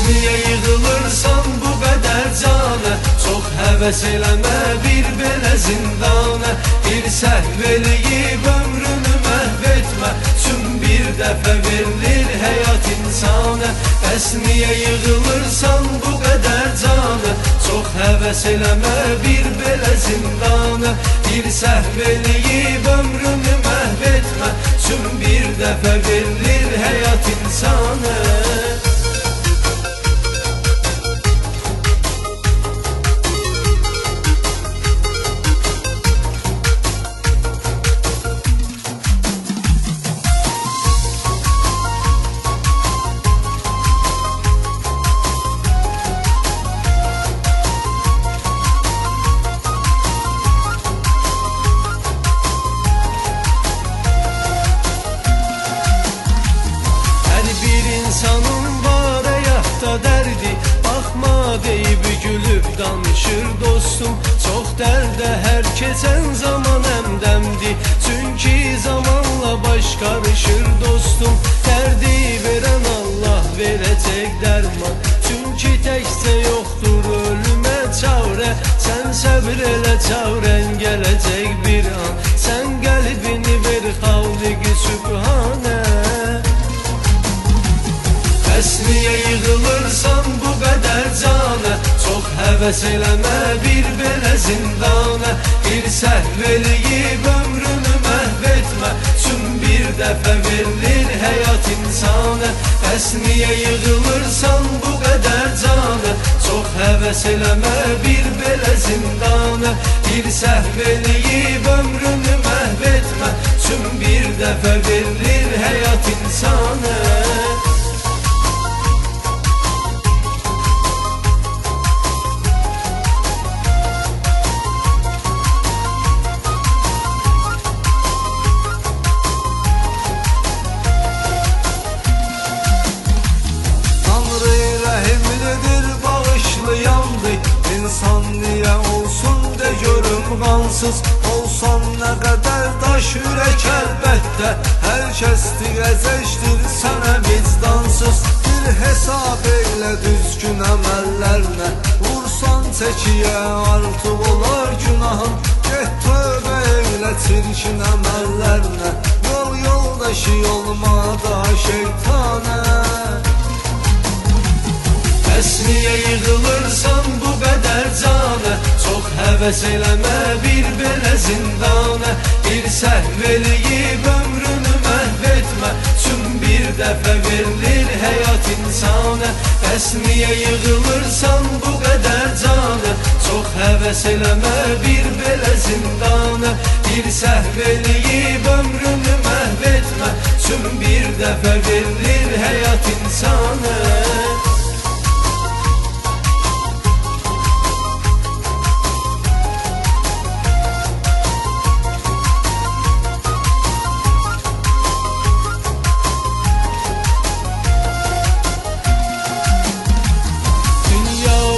niyə yığılırsan bu qədər canə? Çox həvəs eləmə bir belə zindana. Bir səhv eləyib ömrünü məhv etmə, çün bir dəfə verilir həyat insana. Bəs niyə yığılırsan bu qədər canə? Çox həvəs eləmə bir belə zindana. Bir səhv eləyib ömrünü məhv etmə, çün bir dəfə verilir həyat insana. İnsanın var həyatda dərdi, baxma deyib gülüb danışır dostum. Çox dərdə hər keçən zaman həmdəmdir, çünki zamanla baş qarışır dostum. Dərdi verən Allah verəcək dərman, çünki təkcə yoxdur ölümə çarə. Sən səbr elə, çarən gələcək bir an, sən qəlbini ver Xaliq-i Sübhanə. Bəs niyə yığılırsan bu qədər canə? Çox həvəs eləmə bir belə zindana. Bir səhv eləyib ömrünü məhv etmə, çün bir dəfə verilir həyat insana. Bəs niyə yığılırsan bu qədər canə? Çox həvəs eləmə bir belə zindana. Bir səhv eləyib ömrünü məhv etmə, çün bir dəfə verilir həyat insana. İnsan niyə olsun de görüm qansız, olsan nə qədər daş ürək əlbəttə. Hər kəs dirəcəkdir sənə vicdansız. Bir hesab eylə düzgün əməllərlə, vursan çəkiyə artıq olar günahın. Get tövbə eylə çirkin əməllərlə, yol yoldaşı olma da şeytanə. Bəs niyə yığılırsan bu qədər canə? Çox həvəs eləmə bir belə zindana. Bir səhv eləyib ömrünü məhv etmə, çün bir dəfə verilir həyat insana. Bəs niyə yığılırsan bu qədər canə? Çox həvəs eləmə bir belə zindana. Bir səhv eləyib ömrünü məhv etmə, çün bir dəfə verilir həyat insana.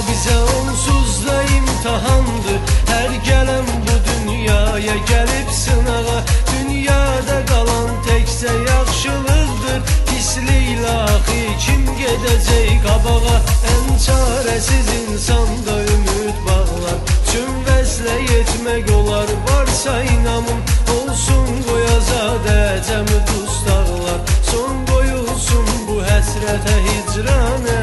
Bizə onsuz da imtihandır, hər gələn bu dünyaya gəlib sınağa. Dünyada qalan təkcə yaxşılıqdır, pisliklə axı kim gedəcək qabağa. Ən çarəsiz insanda ümid bağlar, çün vəslə yetmək olar. Varsa inamım olsun qoyazadə cəmi dustaqlar, son qoyulsun bu həsrətə hicranə.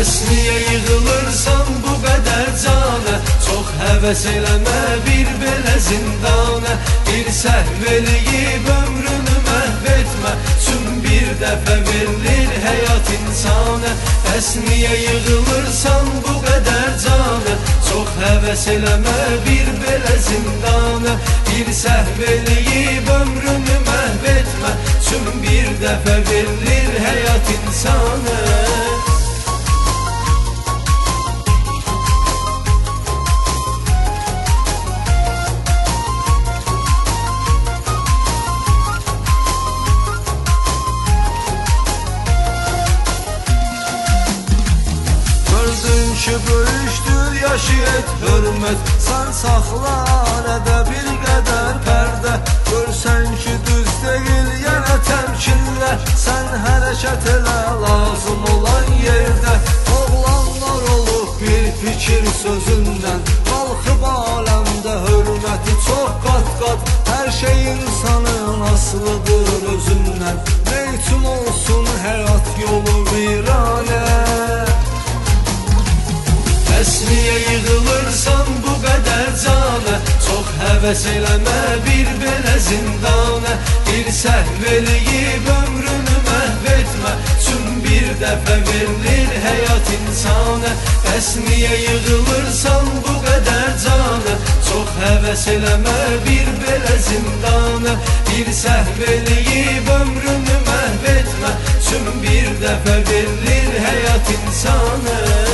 Bəs niyə yığılırsan bu qədər canə? Çox həvəs eləmə bir belə zindana. Bir səhv eləyib ömrünü məhv etmə, çün bir dəfə verilir həyat insana. Bəs niyə yığılırsan bu qədər canə? Çox həvəs eləmə bir belə zindana. Bir səhv eləyib ömrünü məhv etmə, çün bir dəfə verilir həyat insana. Ki böyükdür yaşı et hörmət, sən saxla arada bir qədər pərdə. Görsən ki düz deyil yenə təmkinlə, sən hərəkət elə lazım olan yerdə. Oğlanlar olub bir fikir sözündən, qalxıb aləmdə hörməti çox qat-qat. Hər şey insanın asılıdır özündən, neyçün olsun həyat yolu viranə. Bəs niyə yığılırsan bu qədər canə? Çox həvəs eləmə bir belə zindana. Bir səhv eləyib ömrünü məhv etmə, çün bir dəfə verilir həyat insana. Bəs niyə yığılırsan bu qədər canə? Çox həvəs eləmə bir belə zindana. Bir səhv eləyib ömrünü məhv etmə, çün bir dəfə verilir həyat insana.